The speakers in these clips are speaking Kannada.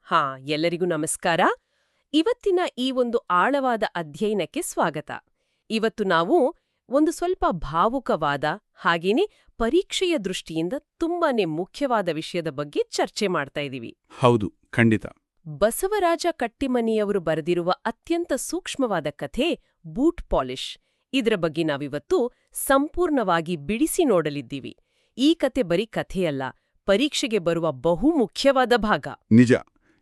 ಹಾ, ಎಲ್ಲರಿಗೂ ನಮಸ್ಕಾರ. ಇವತ್ತಿನ ಈ ಒಂದು ಆಳವಾದ ಅಧ್ಯಯನಕ್ಕೆ ಸ್ವಾಗತ. ಇವತ್ತು ನಾವು ಒಂದು ಸ್ವಲ್ಪ ಭಾವುಕವಾದ ಹಾಗೇನೆ ಪರೀಕ್ಷೆಯ ದೃಷ್ಟಿಯಿಂದ ತುಂಬಾನೇ ಮುಖ್ಯವಾದ ವಿಷಯದ ಬಗ್ಗೆ ಚರ್ಚೆ ಮಾಡ್ತಾ ಇದ್ದೀವಿ. ಹೌದು, ಖಂಡಿತ. ಬಸವರಾಜ ಕಟ್ಟಿಮನಿಯವರು ಬರೆದಿರುವ ಅತ್ಯಂತ ಸೂಕ್ಷ್ಮವಾದ ಕಥೆ ಬೂಟ್ ಪಾಲಿಷ್. ಇದರ ಬಗ್ಗೆ ನಾವಿವತ್ತು ಸಂಪೂರ್ಣವಾಗಿ ಬಿಡಿಸಿ ನೋಡಲಿದ್ದೀವಿ. ಈ ಕತೆ ಬರೀ ಕಥೆಯಲ್ಲ, ಪರೀಕ್ಷೆಗೆ ಬರುವ ಬಹು ಮುಖ್ಯವಾದ ಭಾಗ. ನಿಜ.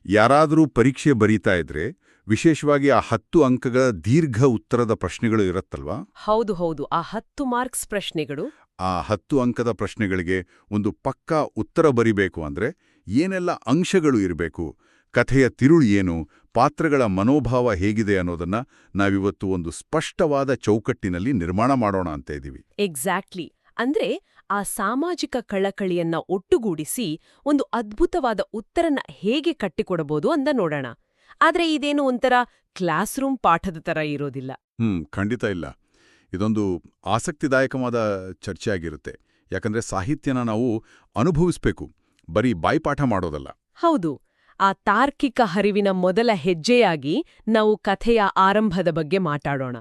ಯಾರಾದರೂ ಪರೀಕ್ಷೆ ಬರೀತಾ ಇದ್ರೆ ವಿಶೇಷವಾಗಿ ಆ 10 ಅಂಕಗಳ ದೀರ್ಘ ಉತ್ತರದ ಪ್ರಶ್ನೆಗಳು ಇರತ್ತಲ್ವಾ? ಹೌದು, ಆ 10 ಮಾರ್ಕ್ಸ್ ಪ್ರಶ್ನೆಗಳು. ಆ 10 ಅಂಕದ ಪ್ರಶ್ನೆಗಳಿಗೆ ಒಂದು ಪಕ್ಕಾ ಉತ್ತರ ಬರಿಬೇಕು ಅಂದ್ರೆ ಏನೆಲ್ಲ ಅಂಶಗಳು ಇರಬೇಕು, ಕಥೆಯ ತಿರುಳು ಏನು, ಪಾತ್ರಗಳ ಮನೋಭಾವ ಹೇಗಿದೆ ಅನ್ನೋದನ್ನ ನಾವಿವತ್ತು ಒಂದು ಸ್ಪಷ್ಟವಾದ ಚೌಕಟ್ಟಿನಲ್ಲಿ ನಿರ್ಮಾಣ ಮಾಡೋಣ ಅಂತ ಇದ್ದೀವಿ. ಎಕ್ಸಾಕ್ಟ್ಲಿ. ಅಂದ್ರೆ ಆ ಸಾಮಾಜಿಕ ಕಳಕಳಿಯನ್ನ ಒಟ್ಟುಗೂಡಿಸಿ ಒಂದು ಅದ್ಭುತವಾದ ಉತ್ತರನ ಹೇಗೆ ಕಟ್ಟಿಕೊಡಬಹುದು ಅಂತ ನೋಡೋಣ. ಆದ್ರೆ ಇದೇನು ಒಂಥರ ಕ್ಲಾಸ್ ರೂಮ್ ಪಾಠದ ತರ ಇರೋದಿಲ್ಲ. ಖಂಡಿತ ಇಲ್ಲ. ಇದೊಂದು ಆಸಕ್ತಿದಾಯಕವಾದ ಚರ್ಚೆ ಆಗಿರುತ್ತೆ. ಯಾಕಂದ್ರೆ ಸಾಹಿತ್ಯನ ನಾವು ಅನುಭವಿಸ್ಬೇಕು, ಬರೀ ಬಾಯ್ಪಾಠ ಮಾಡೋದಲ್ಲ. ಹೌದು. ಆ ತಾರ್ಕಿಕ ಹರಿವಿನ ಮೊದಲ ಹೆಜ್ಜೆಯಾಗಿ ನಾವು ಕಥೆಯ ಆರಂಭದ ಬಗ್ಗೆ ಮಾತಾಡೋಣ.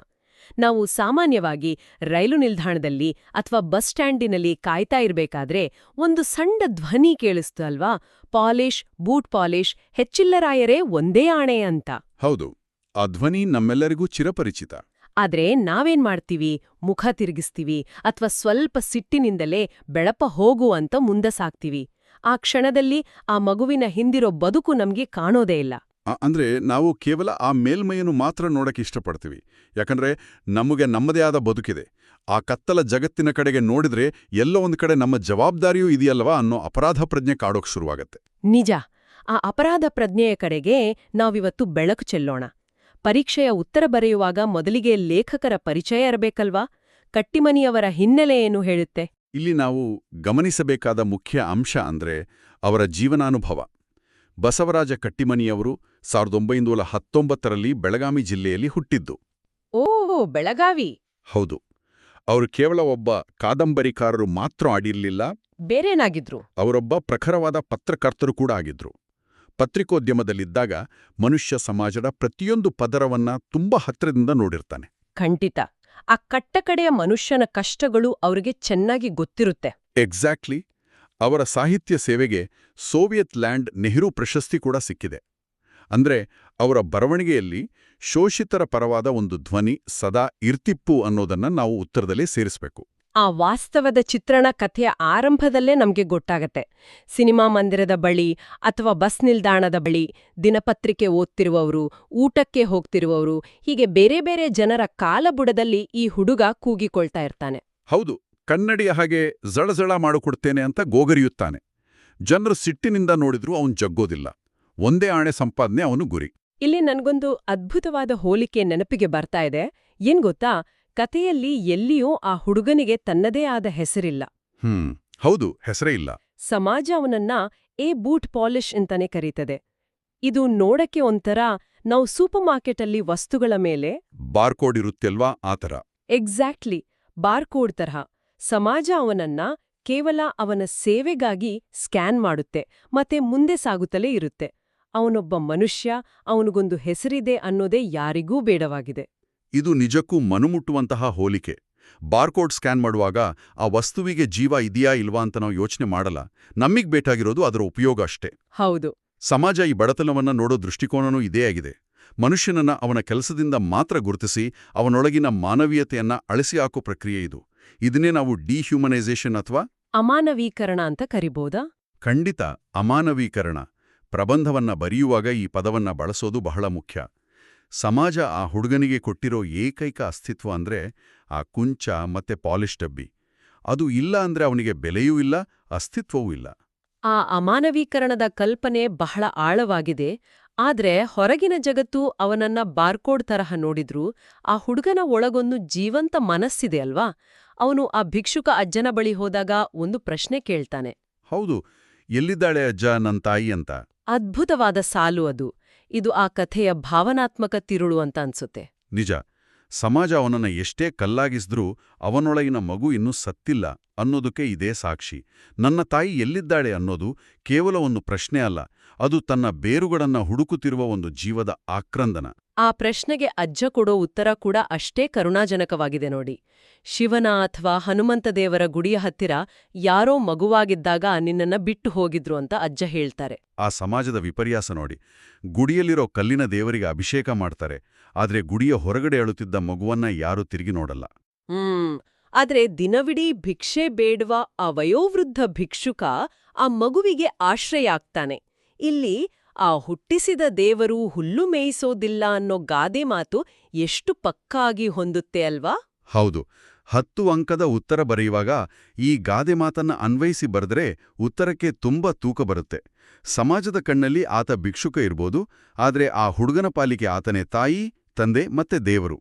ನಾವು ಸಾಮಾನ್ಯವಾಗಿ ರೈಲು ನಿಲ್ದಾಣದಲ್ಲಿ ಅಥವಾ ಬಸ್ ಸ್ಟ್ಯಾಂಡಿನಲ್ಲಿ ಕಾಯ್ತಾ ಇರಬೇಕಾದ್ರೆ ಒಂದು ಸಣ್ಣ ಧ್ವನಿ ಕೇಳಿಸ್ತು ಅಲ್ವಾ? ಪಾಲಿಷ್, ಬೂಟ್ ಪಾಲಿಷ್, ಹೆಚ್ಚಿಲ್ಲರಾಯರೇ ಒಂದೇ ಆಣೆ ಅಂತ. ಹೌದು, ಆ ಧ್ವನಿ ನಮ್ಮೆಲ್ಲರಿಗೂ ಚಿರಪರಿಚಿತ. ಆದ್ರೆ ನಾವೇನ್ ಮಾಡ್ತೀವಿ? ಮುಖ ತಿರುಗಿಸ್ತೀವಿ ಅಥವಾ ಸ್ವಲ್ಪ ಸಿಟ್ಟಿನಿಂದಲೇ ಬೆಳಪ ಹೋಗು ಅಂತ ಮುಂದೆ ಸಾಕ್ತೀವಿ. ಆ ಕ್ಷಣದಲ್ಲಿ ಆ ಮಗುವಿನ ಹಿಂದಿರೋ ಬದುಕು ನಮ್ಗೆ ಕಾಣೋದೇ ಇಲ್ಲ. ಅಂದ್ರೆ ನಾವು ಕೇವಲ ಆ ಮೇಲ್ಮೈಯನ್ನು ಮಾತ್ರ ನೋಡಕ್ಕೆ ಇಷ್ಟಪಡ್ತೀವಿ. ಯಾಕಂದ್ರೆ ನಮಗೆ ನಮ್ಮದೇ ಆದ ಬದುಕಿದೆ. ಆ ಕತ್ತಲ ಜಗತ್ತಿನ ಕಡೆಗೆ ನೋಡಿದ್ರೆ ಎಲ್ಲೋ ಒಂದು ಕಡೆ ನಮ್ಮ ಜವಾಬ್ದಾರಿಯೂ ಇದೆಯಲ್ವಾ ಅನ್ನೋ ಅಪರಾಧ ಪ್ರಜ್ಞೆ ಕಾಡೋಕ್ ಶುರುವಾಗತ್ತೆ. ನಿಜ. ಆ ಅಪರಾಧ ಪ್ರಜ್ಞೆಯ ಕಡೆಗೆ ನಾವಿವತ್ತು ಬೆಳಕು ಚೆಲ್ಲೋಣ. ಪರೀಕ್ಷೆಯ ಉತ್ತರ ಬರೆಯುವಾಗ ಮೊದಲಿಗೆ ಲೇಖಕರ ಪರಿಚಯ ಇರಬೇಕಲ್ವಾ? ಕಟ್ಟಿಮನಿಯವರ ಹಿನ್ನೆಲೆ ಏನು ಹೇಳುತ್ತೆ? ಇಲ್ಲಿ ನಾವು ಗಮನಿಸಬೇಕಾದ ಮುಖ್ಯ ಅಂಶ ಅಂದ್ರೆ ಅವರ ಜೀವನಾನುಭವ. ಬಸವರಾಜ ಕಟ್ಟಿಮನಿಯವರು 1919ರಲ್ಲಿ ಬೆಳಗಾವಿ ಜಿಲ್ಲೆಯಲ್ಲಿ ಹುಟ್ಟಿದ್ದು. ಓ, ಬೆಳಗಾವಿ. ಹೌದು. ಅವರು ಕೇವಲ ಒಬ್ಬ ಕಾದಂಬರಿಕಾರರು ಮಾತ್ರ ಆಗಿರಲಿಲ್ಲ, ಬೇರೇನಾಗಿದ್ರು? ಅವರೊಬ್ಬ ಪ್ರಖರವಾದ ಪತ್ರಕರ್ತರು ಕೂಡ ಆಗಿದ್ರು. ಪತ್ರಿಕೋದ್ಯಮದಲ್ಲಿದ್ದಾಗ ಮನುಷ್ಯ ಸಮಾಜದ ಪ್ರತಿಯೊಂದು ಪದರವನ್ನ ತುಂಬಾ ಹತ್ತಿರದಿಂದ ನೋಡಿರ್ತಾನೆ. ಖಂಡಿತ. ಆ ಕಟ್ಟಕಡೆಯ ಮನುಷ್ಯನ ಕಷ್ಟಗಳು ಅವ್ರಿಗೆ ಚೆನ್ನಾಗಿ ಗೊತ್ತಿರುತ್ತೆ. ಎಕ್ಸಾಕ್ಟ್ಲಿ. ಅವರ ಸಾಹಿತ್ಯ ಸೇವೆಗೆ ಸೋವಿಯತ್ ಲ್ಯಾಂಡ್ ನೆಹರು ಪ್ರಶಸ್ತಿ ಕೂಡ ಸಿಕ್ಕಿದೆ. ಅಂದ್ರೆ ಅವರ ಬರವಣಿಗೆಯಲ್ಲಿ ಶೋಷಿತರ ಪರವಾದ ಒಂದು ಧ್ವನಿ ಸದಾ ಇರ್ತಿಪ್ಪು ಅನ್ನೋದನ್ನ ನಾವು ಉತ್ತರದಲ್ಲೇ ಸೇರಿಸಬೇಕು. ಆ ವಾಸ್ತವದ ಚಿತ್ರಣ ಕಥೆಯ ಆರಂಭದಲ್ಲೇ ನಮ್ಗೆ ಗೊತ್ತಾಗತ್ತೆ. ಸಿನಿಮಾ ಮಂದಿರದ ಬಳಿ ಅಥವಾ ಬಸ್ ನಿಲ್ದಾಣದ ಬಳಿ ದಿನಪತ್ರಿಕೆ ಓದ್ತಿರುವವರು, ಊಟಕ್ಕೆ ಹೋಗ್ತಿರುವವರು, ಹೀಗೆ ಬೇರೆ ಬೇರೆ ಜನರ ಕಾಲಬುಡದಲ್ಲಿ ಈ ಹುಡುಗ ಕೂಗಿಕೊಳ್ತಾ ಇರ್ತಾನೆ. ಹೌದು, ಕನ್ನಡಿಯ ಹಾಗೆ ಜಳಜಳ ಮಾಡಿಕೊಡ್ತೇನೆ ಅಂತ ಗೋಗರಿಯುತ್ತಾನೆ. ಜನರು ಸಿಟ್ಟಿನಿಂದ ನೋಡಿದ್ರೂ ಅವನು ಜಗ್ಗೋದಿಲ್ಲ. ಒಂದೇ ಆಣೆ ಸಂಪಾದನೆ ಅವನು ಗುರಿ. ಇಲ್ಲಿ ನನ್ಗೊಂದು ಅದ್ಭುತವಾದ ಹೋಲಿಕೆ ನೆನಪಿಗೆ ಬರ್ತಾ ಇದೆ. ಏನ್ ಗೊತ್ತಾ? ಕಥೆಯಲ್ಲಿ ಎಲ್ಲಿಯೂ ಆ ಹುಡುಗನಿಗೆ ತನ್ನದೇ ಆದ ಹೆಸರಿಲ್ಲ. ಹೌದು, ಹೆಸರೇ ಇಲ್ಲ. ಸಮಾಜ ಅವನನ್ನ ಬೂಟ್ ಪಾಲಿಷ್ ಅಂತಾನೆ ಕರೀತದೆ. ಇದು ನೋಡಕ್ಕೆ ಒಂಥರ ನಾವು ಸೂಪರ್ ಮಾರ್ಕೆಟಲ್ಲಿ ವಸ್ತುಗಳ ಮೇಲೆ ಬಾರ್ಕೋಡ್ ಇರುತ್ತಲ್ವಾ, ಆ ಥರ. ಎಕ್ಸಾಕ್ಟ್ಲಿ, ಬಾರ್ಕೋಡ್ ತರಹ. ಸಮಾಜ ಅವನನ್ನ ಕೇವಲ ಅವನ ಸೇವೆಗಾಗಿ ಸ್ಕ್ಯಾನ್ ಮಾಡುತ್ತೆ ಮತ್ತೆ ಮುಂದೆ ಸಾಗುತ್ತಲೇ ಇರುತ್ತೆ. ಅವನೊಬ್ಬ ಮನುಷ್ಯ, ಅವನಿಗೊಂದು ಹೆಸರಿದೆ ಅನ್ನೋದೇ ಯಾರಿಗೂ ಬೇಡವಾಗಿದೆ. ಇದು ನಿಜಕ್ಕೂ ಮನುಮುಟ್ಟುವಂತಹ ಹೋಲಿಕೆ. ಬಾರ್ಕೋಡ್ ಸ್ಕ್ಯಾನ್ ಮಾಡುವಾಗ ಆ ವಸ್ತುವಿಗೆ ಜೀವ ಇದೆಯಾ ಇಲ್ವಾ ಅಂತ ನಾವು ಯೋಚನೆ ಮಾಡಲ್ಲ. ನಮ್ಮಿಗ್ ಬೇಕಾಗಿರೋದು ಅದರ ಉಪಯೋಗ ಅಷ್ಟೇ. ಹೌದು. ಸಮಾಜ ಈ ಬಡತನವನ್ನ ನೋಡೋ ದೃಷ್ಟಿಕೋನನೂ ಇದೇ ಆಗಿದೆ. ಮನುಷ್ಯನನ್ನ ಅವನ ಕೆಲಸದಿಂದ ಮಾತ್ರ ಗುರುತಿಸಿ ಅವನೊಳಗಿನ ಮಾನವೀಯತೆಯನ್ನ ಅಳಿಸಿ ಹಾಕೋ ಪ್ರಕ್ರಿಯೆ ಇದು. ಇದನ್ನೇ ನಾವು ಡಿಹ್ಯೂಮನೈಸೇಷನ್ ಅಥವಾ ಅಮಾನವೀಕರಣ ಅಂತ ಕರಿಬೋದಾ? ಖಂಡಿತ, ಅಮಾನವೀಕರಣ. ಪ್ರಬಂಧವನ್ನ ಬರೆಯುವಾಗ ಈ ಪದವನ್ನ ಬಳಸೋದು ಬಹಳ ಮುಖ್ಯ. ಸಮಾಜ ಆ ಹುಡುಗನಿಗೆ ಕೊಟ್ಟಿರೋ ಏಕೈಕ ಅಸ್ತಿತ್ವ ಅಂದ್ರೆ ಆ ಕುಂಚ ಮತ್ತೆ ಪಾಲಿಶ್ ಡಬ್ಬಿ. ಅದು ಇಲ್ಲ ಅಂದ್ರೆ ಅವನಿಗೆ ಬೆಲೆಯೂ ಇಲ್ಲ, ಅಸ್ತಿತ್ವವೂ ಇಲ್ಲ. ಆ ಅಮಾನವೀಕರಣದ ಕಲ್ಪನೆ ಬಹಳ ಆಳವಾಗಿದೆ. ಆದ್ರೆ ಹೊರಗಿನ ಜಗತ್ತು ಅವನನ್ನ ಬಾರ್ಕೋಡ್ ತರಹ ನೋಡಿದ್ರೂ ಆ ಹುಡುಗನ ಒಳಗೊಂದು ಜೀವಂತ ಮನಸ್ಸಿದೆ ಅಲ್ವಾ? ಅವನು ಆ ಭಿಕ್ಷುಕ ಅಜ್ಜನ ಬಳಿ ಹೋದಾಗ ಒಂದು ಪ್ರಶ್ನೆ ಕೇಳ್ತಾನೆ. ಹೌದು, ಎಲ್ಲಿದ್ದಾಳೆ ಅಜ್ಜ ನನ್ ತಾಯಿ ಅಂತ. ಅದ್ಭುತವಾದ ಸಾಲು ಅದು. ಇದು ಆ ಕಥೆಯ ಭಾವನಾತ್ಮಕ ತಿರುಳು ಅಂತ ಅನ್ಸುತ್ತೆ. ನಿಜ. ಸಮಾಜ ಅವನನ್ನ ಎಷ್ಟೇ ಕಲ್ಲಾಗಿಸಿದ್ರೂ ಅವನೊಳಗಿನ ಮಗು ಇನ್ನೂ ಸತ್ತಿಲ್ಲ ಅನ್ನೋದಕ್ಕೆ ಇದೇ ಸಾಕ್ಷಿ. ನನ್ನ ತಾಯಿ ಎಲ್ಲಿದ್ದಾಳೆ ಅನ್ನೋದು ಕೇವಲ ಒಂದು ಪ್ರಶ್ನೆ ಅಲ್ಲ, ಅದು ತನ್ನ ಬೇರುಗಳನ್ನ ಹುಡುಕುತ್ತಿರುವ ಒಂದು ಜೀವದ ಆಕ್ರಂದನ. ಆ ಪ್ರಶ್ನೆಗೆ ಅಜ್ಜ ಕೊಡೋ ಉತ್ತರ ಕೂಡ ಅಷ್ಟೇ ಕರುಣಾಜನಕವಾಗಿದೆ ನೋಡಿ. ಶಿವನ ಅಥವಾ ಹನುಮಂತ ದೇವರ ಗುಡಿಯ ಹತ್ತಿರ ಯಾರೋ ಮಗುವಾಗಿದ್ದಾಗ ನಿನ್ನನ್ನ ಬಿಟ್ಟು ಹೋಗಿದ್ರು ಅಂತ ಅಜ್ಜ ಹೇಳ್ತಾರೆ. ಆ ಸಮಾಜದ ವಿಪರ್ಯಾಸ ನೋಡಿ. ಗುಡಿಯಲ್ಲಿರೋ ಕಲ್ಲಿನ ದೇವರಿಗೆ ಅಭಿಷೇಕ ಮಾಡ್ತಾರೆ, ಆದ್ರೆ ಗುಡಿಯ ಹೊರಗಡೆ ಅಳುತ್ತಿದ್ದ ಮಗುವನ್ನ ಯಾರೂ ತಿರುಗಿ ನೋಡಲ್ಲ. ಆದ್ರೆ ದಿನವಿಡೀ ಭಿಕ್ಷೆ ಬೇಡುವ ಆ ವಯೋವೃದ್ಧ ಭಿಕ್ಷುಕ ಆ ಮಗುವಿಗೆ ಆಶ್ರಯ ಆಗ್ತಾನೆ. ಇಲ್ಲಿ ಆ ಹುಟ್ಟಿಸಿದ ದೇವರು ಹುಲ್ಲು ಮೇಯಿಸೋದಿಲ್ಲ ಅನ್ನೋ ಗಾದೆ ಮಾತು ಎಷ್ಟು ಪಕ್ಕಾಗಿ ಹೊಂದುತ್ತೆ ಅಲ್ವಾ? ಹೌದು. 10 ಅಂಕದ ಉತ್ತರ ಬರೆಯುವಾಗ ಈ ಗಾದೆ ಮಾತನ್ನ ಅನ್ವಯಿಸಿ ಬರೆದ್ರೆ ಉತ್ತರಕ್ಕೆ ತುಂಬಾ ತೂಕ ಬರುತ್ತೆ. ಸಮಾಜದ ಕಣ್ಣಲ್ಲಿ ಆತ ಭಿಕ್ಷುಕ ಇರ್ಬೋದು, ಆದ್ರೆ ಆ ಹುಡುಗನ ಪಾಲಿಗೆ ಆತನೇ ತಾಯಿ, ತಂದೆ ಮತ್ತೆ ದೇವರು.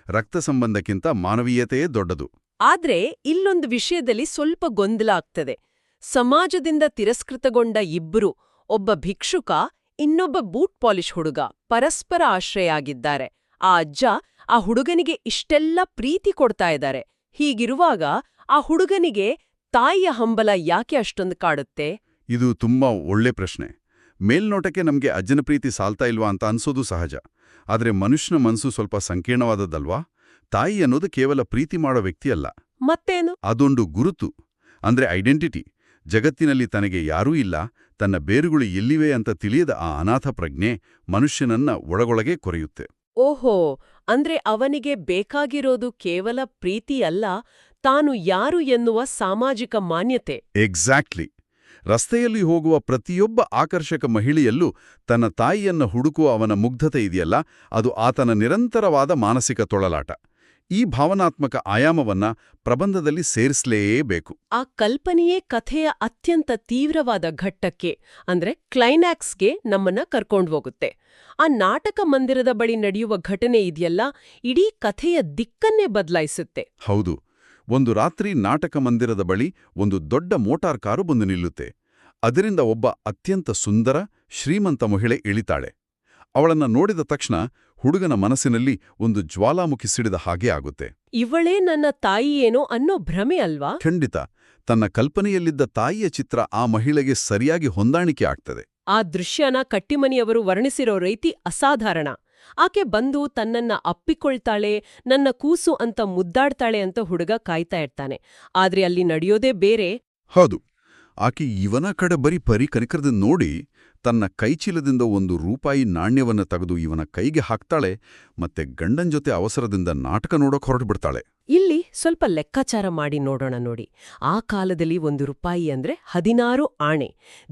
ರಕ್ತ ಸಂಬಂಧಕ್ಕಿಂತ ಮಾನವೀಯತೆಯೇ ದೊಡ್ಡದು. ಆದ್ರೆ ಇಲ್ಲೊಂದು ವಿಷಯದಲ್ಲಿ ಸ್ವಲ್ಪ ಗೊಂದಲ ಆಗ್ತದೆ. ಸಮಾಜದಿಂದ ತಿರಸ್ಕೃತಗೊಂಡ ಇಬ್ರು, ಒಬ್ಬ ಭಿಕ್ಷುಕ, ಇನ್ನೊಬ್ಬ ಬೂಟ್ ಪಾಲಿಶ್ ಹುಡುಗ, ಪರಸ್ಪರ ಆಶ್ರಯ ಆಗಿದ್ದಾರೆ. ಆ ಅಜ್ಜ ಆ ಹುಡುಗನಿಗೆ ಇಷ್ಟೆಲ್ಲ ಪ್ರೀತಿ ಕೊಡ್ತಾ ಇದ್ದಾರೆ. ಹೀಗಿರುವಾಗ ಆ ಹುಡುಗನಿಗೆ ತಾಯಿಯ ಹಂಬಲ ಯಾಕೆ ಅಷ್ಟೊಂದು ಕಾಡುತ್ತೆ? ಇದು ತುಂಬಾ ಒಳ್ಳೆ ಪ್ರಶ್ನೆ. ಮೇಲ್ನೋಟಕ್ಕೆ ನಮ್ಗೆ ಅಜ್ಜನ ಪ್ರೀತಿ ಸಾಲ್ತಾ ಇಲ್ವಾ ಅಂತ ಅನ್ಸೋದು ಸಹಜ. ಆದ್ರೆ ಮನುಷ್ಯನ ಮನಸ್ಸು ಸ್ವಲ್ಪ ಸಂಕೀರ್ಣವಾದದ್ದಲ್ವಾ? ತಾಯಿ ಅನ್ನೋದು ಕೇವಲ ಪ್ರೀತಿ ಮಾಡೋ ವ್ಯಕ್ತಿಯಲ್ಲ. ಮತ್ತೇನು? ಅದೊಂದು ಗುರುತು, ಅಂದ್ರೆ ಐಡೆಂಟಿಟಿ. ಜಗತ್ತಿನಲ್ಲಿ ತನಗೆ ಯಾರೂ ಇಲ್ಲ, ತನ್ನ ಬೇರುಗಳು ಎಲ್ಲಿವೆ ಅಂತ ತಿಳಿಯದ ಆ ಅನಾಥ ಪ್ರಜ್ಞೆ ಮನುಷ್ಯನನ್ನ ಒಳಗೊಳಗೆ ಕೊರೆಯುತ್ತೆ. ಓಹೋ, ಅಂದ್ರೆ ಅವನಿಗೆ ಬೇಕಾಗಿರೋದು ಕೇವಲ ಪ್ರೀತಿ ಅಲ್ಲ, ತಾನು ಯಾರು ಎನ್ನುವ ಸಾಮಾಜಿಕ ಮಾನ್ಯತೆ. ಎಕ್ಸಾಕ್ಟ್ಲಿ. ರಸ್ತೆಯಲ್ಲಿ ಹೋಗುವ ಪ್ರತಿಯೊಬ್ಬ ಆಕರ್ಷಕ ಮಹಿಳೆಯಲ್ಲೂ ತನ್ನ ತಾಯಿಯನ್ನ ಹುಡುಕುವ ಅವನ ಮುಗ್ಧತೆ ಇದೆಯಲ್ಲ, ಅದು ಆತನ ನಿರಂತರವಾದ ಮಾನಸಿಕ ತೊಳಲಾಟ. ಈ ಭಾವನಾತ್ಮಕ ಆಯಾಮವನ್ನ ಪ್ರಬಂಧದಲ್ಲಿ ಸೇರಿಸಲೇಬೇಕು. ಆ ಕಲ್ಪನೆಯೇ ಕಥೆಯ ಅತ್ಯಂತ ತೀವ್ರವಾದ ಘಟ್ಟಕ್ಕೆ, ಅಂದ್ರೆ ಕ್ಲೈಮ್ಯಾಕ್ಸ್ಗೆ ನಮ್ಮನ್ನ ಕರ್ಕೊಂಡ್ಹೋಗುತ್ತೆ. ಆ ನಾಟಕ ಮಂದಿರದ ಬಳಿ ನಡೆಯುವ ಘಟನೆ ಇದೆಯಲ್ಲ, ಇಡೀ ಕಥೆಯ ದಿಕ್ಕನ್ನೇ ಬದಲಾಯಿಸುತ್ತೆ. ಹೌದು. ಒಂದು ರಾತ್ರಿ ನಾಟಕ ಮಂದಿರದ ಬಳಿ ಒಂದು ದೊಡ್ಡ ಮೋಟಾರ್ ಕಾರು ಬಂದು ನಿಲ್ಲುತ್ತೆ. ಅದರಿಂದ ಒಬ್ಬ ಅತ್ಯಂತ ಸುಂದರ, ಶ್ರೀಮಂತ ಮಹಿಳೆ ಇಳಿತಾಳೆ. ಅವಳನ್ನ ನೋಡಿದ ತಕ್ಷಣ ಹುಡುಗನ ಮನಸ್ಸಿನಲ್ಲಿ ಒಂದು ಜ್ವಾಲಾಮುಖಿ ಸಿಡಿದ ಹಾಗೆ ಆಗುತ್ತೆ. ಇವಳೇ ನನ್ನ ತಾಯಿಯೇನೋ ಅನ್ನೋ ಭ್ರಮೆ ಅಲ್ವಾ? ಖಂಡಿತ. ತನ್ನ ಕಲ್ಪನೆಯಲ್ಲಿದ್ದ ತಾಯಿಯ ಚಿತ್ರ ಆ ಮಹಿಳೆಗೆ ಸರಿಯಾಗಿ ಹೊಂದಾಣಿಕೆ ಆಗ್ತದೆ. ಆ ದೃಶ್ಯನ ಕಟ್ಟಿಮನಿಯವರು ವರ್ಣಿಸಿರೋ ರೀತಿ ಅಸಾಧಾರಣ. ಆಕೆ ಬಂದು ತನ್ನನ್ನ ಅಪ್ಪಿಕೊಳ್ತಾಳೆ, ನನ್ನ ಕೂಸು ಅಂತ ಮುದ್ದಾಡ್ತಾಳೆ ಅಂತ ಹುಡುಗ ಕಾಯ್ತಾ ಇರ್ತಾನೆ. ಆದ್ರೆ ಅಲ್ಲಿ ನಡೆಯೋದೇ ಬೇರೆ. ಹೌದು. ಆಕೆ ಇವನ ಕಡೆ ಬರೀ ಕನಿಕರದಿಂದ ನೋಡಿ ತನ್ನ ಕೈಚೀಲದಿಂದ ₹1 ನಾಣ್ಯವನ್ನ ತೆಗೆದು ಇವನ ಕೈಗೆ ಹಾಕ್ತಾಳೆ, ಮತ್ತೆ ಗಂಡನ್ ಜೊತೆ ಅವಸರದಿಂದ ನಾಟಕ ನೋಡೋಕ್ ಹೊರಟುಬಿಡ್ತಾಳೆ. ಇಲ್ಲಿ ಸ್ವಲ್ಪ ಲೆಕ್ಕಾಚಾರ ಮಾಡಿ ನೋಡೋಣ ನೋಡಿ. ಆ ಕಾಲದಲ್ಲಿ ₹1 ಅಂದ್ರೆ 16 ಆಣೆ.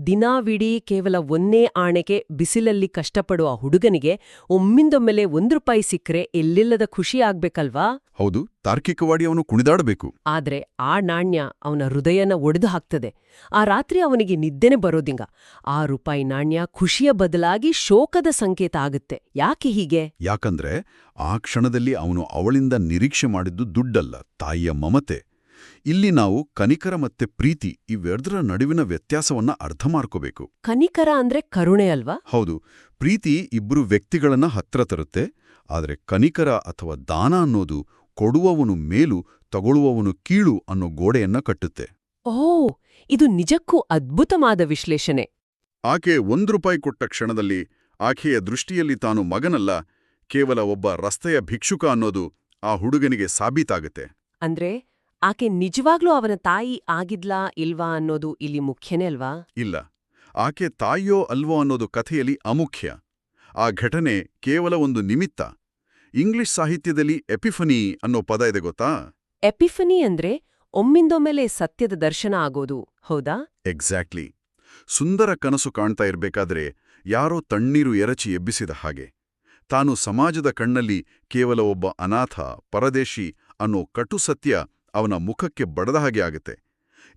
ದಿನಾವಿಡೀ ಕೇವಲ 1 ಆಣೆಗೆ ಬಿಸಿಲಲ್ಲಿ ಕಷ್ಟಪಡುವ ಹುಡುಗನಿಗೆ ಒಮ್ಮಿಂದೊಮ್ಮೆಲೆ ₹1 ಸಿಕ್ಕರೆ ಎಲ್ಲಿಲ್ಲದ ಖುಷಿ ಆಗ್ಬೇಕಲ್ವಾ? ಹೌದು. ತಾರ್ಕಿಕವಾಗಿ ಅವನು ಕುಣಿದಾಡಬೇಕು. ಆದ್ರೆ ಆ ನಾಣ್ಯ ಅವನ ಹೃದಯನ ಒಡೆದು ಹಾಕ್ತದೆ. ಆ ರಾತ್ರಿ ಅವನಿಗೆ ನಿದ್ದೆನೆ ಬರೋದಿಂಗ. ₹6 ನಾಣ್ಯ ಖುಷಿಯ ಬದಲಾಗಿ ಶೋಕದ ಸಂಕೇತ ಆಗುತ್ತೆ. ಯಾಕೆ ಹೀಗೆ? ಯಾಕಂದ್ರೆ ಆ ಕ್ಷಣದಲ್ಲಿ ಅವನು ಅವಳಿಂದ ನಿರೀಕ್ಷೆ ಮಾಡಿದ್ದು ದುಡ್ಡಲ್ಲ, ತಾಯಿಯ ಮಮತೆ. ಇಲ್ಲಿ ನಾವು ಕನಿಕರ ಮತ್ತೆ ಪ್ರೀತಿ ಇವೆರಡರ ನಡುವಿನ ವ್ಯತ್ಯಾಸವನ್ನ ಅರ್ಥ ಮಾಡ್ಕೋಬೇಕು. ಕನಿಕರ ಅಂದ್ರೆ ಕರುಣೆ ಅಲ್ವಾ? ಹೌದು. ಪ್ರೀತಿ ಇಬ್ರು ವ್ಯಕ್ತಿಗಳನ್ನ ಹತ್ರ ತರುತ್ತೆ, ಆದ್ರೆ ಕನಿಕರ ಅಥವಾ ದಾನ ಅನ್ನೋದು ಕೊಡುವವನು ಮೇಲು, ತಗೊಳ್ಳುವವನು ಕೀಳು ಅನ್ನೋ ಗೋಡೆಯನ್ನ ಕಟ್ಟುತ್ತೆ. ಓಹ್, ಇದು ನಿಜಕ್ಕೂ ಅದ್ಭುತವಾದ ವಿಶ್ಲೇಷಣೆ. ಆಕೆ ₹1 ಕೊಟ್ಟ ಕ್ಷಣದಲ್ಲಿ ಆಕೆಯ ದೃಷ್ಟಿಯಲ್ಲಿ ತಾನು ಮಗನಲ್ಲ, ಕೇವಲ ಒಬ್ಬ ರಸ್ತೆಯ ಭಿಕ್ಷುಕ ಅನ್ನೋದು ಆ ಹುಡುಗನಿಗೆ ಸಾಬೀತಾಗುತ್ತೆ. ಅಂದ್ರೆ ಆಕೆ ನಿಜವಾಗ್ಲೂ ಅವನ ತಾಯಿ ಆಗಿದ್ಲಾ ಇಲ್ವಾ ಅನ್ನೋದು ಇಲ್ಲಿ ಮುಖ್ಯನೇ ಅಲ್ವಾ? ಇಲ್ಲ. ಆಕೆ ತಾಯಿಯೋ ಅಲ್ವೋ ಅನ್ನೋದು ಕಥೆಯಲ್ಲಿ ಅಮುಖ್ಯ. ಆ ಘಟನೆ ಕೇವಲ ಒಂದು ನಿಮಿತ್ತ. ಇಂಗ್ಲಿಷ್ ಸಾಹಿತ್ಯದಲ್ಲಿ ಎಪಿಫನಿ ಅನ್ನೋ ಪದ ಇದೆ ಗೊತ್ತಾ? ಎಪಿಫನಿ ಅಂದ್ರೆ ಒಮ್ಮಿಂದೊಮ್ಮೆಲೆ ಸತ್ಯದ ದರ್ಶನ ಆಗೋದು, ಹೌದಾ? ಎಕ್ಸಾಕ್ಟ್ಲಿ. ಸುಂದರ ಕನಸು ಕಾಣ್ತಾ ಇರ್ಬೇಕಾದ್ರೆ ಯಾರೋ ತಣ್ಣೀರು ಎರಚಿ ಎಬ್ಬಿಸಿದ ಹಾಗೆ. ತಾನು ಸಮಾಜದ ಕಣ್ಣಲ್ಲಿ ಕೇವಲ ಒಬ್ಬ ಅನಾಥ, ಪರದೇಶಿ ಅನ್ನೋ ಕಟು ಸತ್ಯ ಅವನ ಮುಖಕ್ಕೆ ಬಡದ ಹಾಗೆ ಆಗುತ್ತೆ.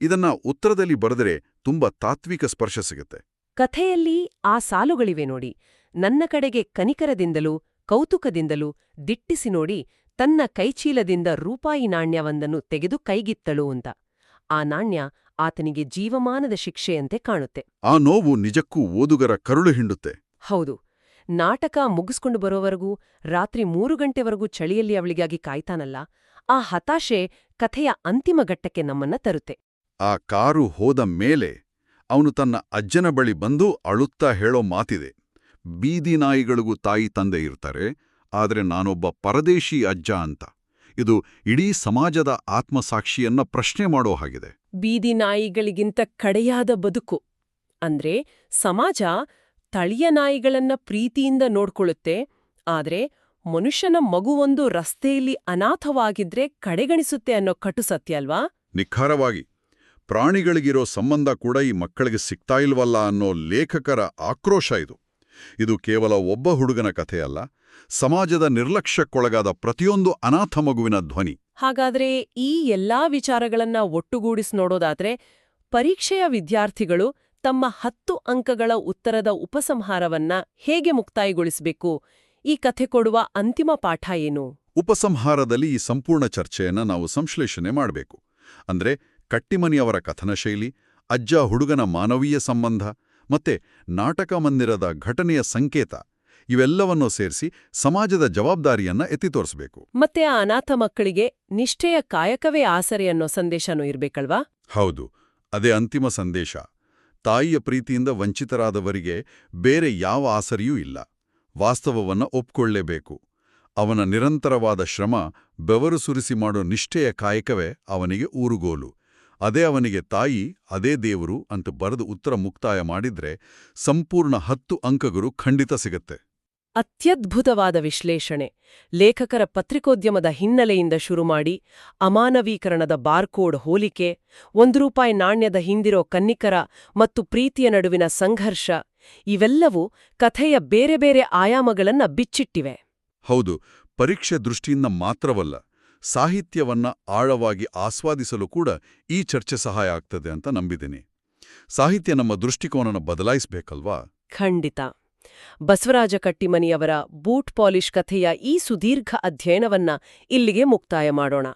ಇದನ್ನ ಉತ್ತರದಲ್ಲಿ ಬರೆದರೆ ತುಂಬ ತಾತ್ವಿಕ ಸ್ಪರ್ಶ ಸಿಗುತ್ತೆ. ಕಥೆಯಲ್ಲಿ ಆ ಸಾಲುಗಳಿವೆ ನೋಡಿ. ನನ್ನ ಕಡೆಗೆ ಕನಿಕರದಿಂದಲೂ ಕೌತುಕದಿಂದಲೂ ದಿಟ್ಟಿಸಿ ನೋಡಿ, ತನ್ನ ಕೈಚೀಲದಿಂದ ₹1 ನಾಣ್ಯವೊಂದನ್ನು ತೆಗೆದು ಕೈಗಿತ್ತಳು ಅಂತ. ಆ ನಾಣ್ಯ ಆತನಿಗೆ ಜೀವಮಾನದ ಶಿಕ್ಷೆಯಂತೆ ಕಾಣುತ್ತೆ. ಆ ನೋವು ನಿಜಕ್ಕೂ ಓದುಗರ ಕರುಳು ಹಿಂಡುತ್ತೆ. ಹೌದು. ನಾಟಕ ಮುಗಿಸ್ಕೊಂಡು ಬರೋವರೆಗೂ ರಾತ್ರಿ 3 ಗಂಟೆವರೆಗೂ ಚಳಿಯಲ್ಲಿ ಅವಳಿಗಾಗಿ ಕಾಯ್ತಾನಲ್ಲ, ಆ ಹತಾಶೆ ಕಥೆಯ ಅಂತಿಮ ಘಟ್ಟಕ್ಕೆ ನಮ್ಮನ್ನ ತರುತ್ತೆ. ಆ ಕಾರು ಹೋದ ಮೇಲೆ ಅವನು ತನ್ನ ಅಜ್ಜನ ಬಳಿ ಬಂದು ಅಳುತ್ತಾ ಹೇಳೋ ಮಾತಿದೆ. ಬೀದಿ ನಾಯಿಗಳಿಗೂ ತಾಯಿ ತಂದೆ ಇರ್ತಾರೆ, ಆದರೆ ನಾನೊಬ್ಬ ಪರದೇಶಿ ಅಜ್ಜ ಅಂತ. ಇದು ಇಡೀ ಸಮಾಜದ ಆತ್ಮಸಾಕ್ಷಿಯನ್ನ ಪ್ರಶ್ನೆ ಮಾಡೋ ಹಾಗಿದೆ. ಬೀದಿ ನಾಯಿಗಳಿಗಿಂತ ಕಡೆಯಾದ ಬದುಕು ಅಂದ್ರೆ ಸಮಾಜ ತಳಿಯ ನಾಯಿಗಳನ್ನ ಪ್ರೀತಿಯಿಂದ ನೋಡ್ಕೊಳ್ಳುತ್ತೆ, ಆದ್ರೆ ಮನುಷ್ಯನ ಮಗುವೊಂದು ರಸ್ತೆಯಲ್ಲಿ ಅನಾಥವಾಗಿದ್ರೆ ಕಡೆಗಣಿಸುತ್ತೆ ಅನ್ನೋ ಕಟು ಸತ್ಯ ಅಲ್ವಾ? ನಿಖರವಾಗಿ. ಪ್ರಾಣಿಗಳಿಗಿರೋ ಸಂಬಂಧ ಕೂಡ ಈ ಮಕ್ಕಳಿಗೆ ಸಿಗ್ತಾ ಇಲ್ವಲ್ಲ ಅನ್ನೋ ಲೇಖಕರ ಆಕ್ರೋಶ ಇದು. ಇದು ಕೇವಲ ಒಬ್ಬ ಹುಡುಗನ ಕಥೆಯಲ್ಲ, ಸಮಾಜದ ನಿರ್ಲಕ್ಷ್ಯಕ್ಕೊಳಗಾದ ಪ್ರತಿಯೊಂದು ಅನಾಥ ಮಗುವಿನ ಧ್ವನಿ. ಹಾಗಾದ್ರೆ ಈ ಎಲ್ಲಾ ವಿಚಾರಗಳನ್ನ ಒಟ್ಟುಗೂಡಿಸಿ ನೋಡೋದಾದ್ರೆ, ಪರೀಕ್ಷೆಯ ವಿದ್ಯಾರ್ಥಿಗಳು ತಮ್ಮ 10 ಅಂಕಗಳ ಉತ್ತರದ ಉಪಸಂಹಾರವನ್ನ ಹೇಗೆ ಮುಕ್ತಾಯಗೊಳಿಸಬೇಕು? ಈ ಕಥೆ ಕೊಡುವ ಅಂತಿಮ ಪಾಠ ಏನು? ಉಪಸಂಹಾರದಲ್ಲಿ ಈ ಸಂಪೂರ್ಣ ಚರ್ಚೆಯನ್ನ ನಾವು ಸಂಶ್ಲೇಷಣೆ ಮಾಡಬೇಕು. ಅಂದ್ರೆ ಕಟ್ಟಿಮನಿಯವರ ಕಥನ ಶೈಲಿ, ಅಜ್ಜ ಹುಡುಗನ ಮಾನವೀಯ ಸಂಬಂಧ ಮತ್ತೆ ನಾಟಕ ಮಂದಿರದ ಘಟನೆಯ ಸಂಕೇತ ಇವೆಲ್ಲವನ್ನೂ ಸೇರಿಸಿ ಸಮಾಜದ ಜವಾಬ್ದಾರಿಯನ್ನ ಎತ್ತಿ ತೋರಿಸಬೇಕು. ಮತ್ತೆ ಆ ಅನಾಥ ಮಕ್ಕಳಿಗೆ ನಿಷ್ಠೆಯ ಕಾಯಕವೇ ಆಸರೆ ಅನ್ನೋ ಸಂದೇಶನೂ ಇರ್ಬೇಕಲ್ವಾ? ಹೌದು, ಅದೇ ಅಂತಿಮ ಸಂದೇಶ. ತಾಯಿಯ ಪ್ರೀತಿಯಿಂದ ವಂಚಿತರಾದವರಿಗೆ ಬೇರೆ ಯಾವ ಆಸರೆಯೂ ಇಲ್ಲ. ವಾಸ್ತವವನ್ನ ಒಪ್ಕೊಳ್ಳೇಬೇಕು. ಅವನ ನಿರಂತರವಾದ ಶ್ರಮ, ಬೆವರು ಸುರಿಸಿ ಮಾಡೋ ನಿಷ್ಠೆಯ ಕಾಯಕವೇ ಅವನಿಗೆ ಊರುಗೋಲು. ಅದೇ ಅವನಿಗೆ ತಾಯಿ, ಅದೇ ದೇವರು ಅಂತ ಬರೆದು ಉತ್ತರ ಮುಕ್ತಾಯ ಮಾಡಿದ್ರೆ ಸಂಪೂರ್ಣ 10 ಅಂಕಗಳು ಖಂಡಿತ ಸಿಗತ್ತೆ. ಅತ್ಯದ್ಭುತವಾದ ವಿಶ್ಲೇಷಣೆ. ಲೇಖಕರ ಪತ್ರಿಕೋದ್ಯಮದ ಹಿನ್ನೆಲೆಯಿಂದ ಶುರುಮಾಡಿ ಅಮಾನವೀಕರಣದ ಬಾರ್ಕೋಡ್ ಹೋಲಿಕೆ, ₹1 ನಾಣ್ಯದ ಹಿಂದಿರೋ ಕನ್ನಿಕರ ಮತ್ತು ಪ್ರೀತಿಯ ನಡುವಿನ ಸಂಘರ್ಷ, ಇವೆಲ್ಲವೂ ಕಥೆಯ ಬೇರೆ ಬೇರೆ ಆಯಾಮಗಳನ್ನ ಬಿಚ್ಚಿಟ್ಟಿವೆ. ಹೌದು, ಪರೀಕ್ಷೆ ದೃಷ್ಟಿಯಿಂದ ಮಾತ್ರವಲ್ಲ, ಸಾಹಿತ್ಯವನ್ನ ಆಳವಾಗಿ ಆಸ್ವಾದಿಸಲು ಕೂಡ ಈ ಚರ್ಚೆ ಸಹಾಯ ಆಗ್ತದೆ ಅಂತ ನಂಬಿದ್ದೀನಿ. ಸಾಹಿತ್ಯ ನಮ್ಮ ದೃಷ್ಟಿಕೋನನ ಬದಲಾಯಿಸಬೇಕಲ್ವಾ? ಖಂಡಿತ. ಬಸವರಾಜ ಕಟ್ಟಿಮನಿಯವರ ಬೂಟ್ ಪಾಲಿಷ್ ಕಥೆಯ ಈ ಸುದೀರ್ಘ ಅಧ್ಯಯನವನ್ನ ಇಲ್ಲಿಗೆ ಮುಕ್ತಾಯ ಮಾಡೋಣ.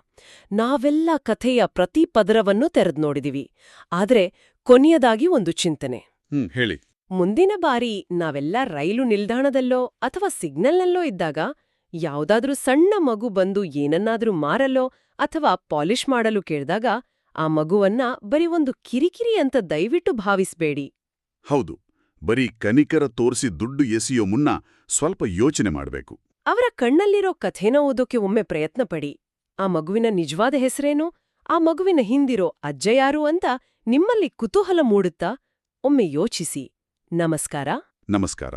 ನಾವೆಲ್ಲ ಕಥೆಯ ಪ್ರತಿ ಪದರವನ್ನು ತೆರೆದು ನೋಡಿದಿವಿ. ಆದ್ರೆ ಕೊನೆಯದಾಗಿ ಒಂದು ಚಿಂತನೆ. ಹೇಳಿ. ಮುಂದಿನ ಬಾರಿ ನಾವೆಲ್ಲ ರೈಲು ನಿಲ್ದಾಣದಲ್ಲೋ ಅಥವಾ ಸಿಗ್ನಲ್ನಲ್ಲೋ ಇದ್ದಾಗ ಯಾವ್ದಾದ್ರೂ ಸಣ್ಣ ಮಗು ಬಂದು ಏನನ್ನಾದ್ರೂ ಮಾರಲ್ಲೋ ಅಥವಾ ಪಾಲಿಷ್ ಮಾಡಲು ಕೇಳಿದಾಗ ಆ ಮಗುವನ್ನ ಬರೀ ಒಂದು ಕಿರಿಕಿರಿ ಅಂತ ದಯವಿಟ್ಟು ಭಾವಿಸ್ಬೇಡಿ. ಹೌದು, ಬರೀ ಕನಿಕರ ತೋರಿಸಿ ದುಡ್ಡು ಎಸೆಯೋ ಮುನ್ನ ಸ್ವಲ್ಪ ಯೋಚನೆ ಮಾಡಬೇಕು. ಅವರ ಕಣ್ಣಲ್ಲಿರೋ ಕಥೆನ ಓದೋಕೆ ಒಮ್ಮೆ ಪ್ರಯತ್ನ ಪಡಿ. ಆ ಮಗುವಿನ ನಿಜವಾದ ಹೆಸರೇನು, ಆ ಮಗುವಿನ ಹಿಂದಿರೋ ಅಜ್ಜ ಯಾರು ಅಂತ ನಿಮ್ಮಲ್ಲಿ ಕುತೂಹಲ ಮೂಡುತ್ತಾ? ಒಮ್ಮೆ ಯೋಚಿಸಿ. ನಮಸ್ಕಾರ. ನಮಸ್ಕಾರ.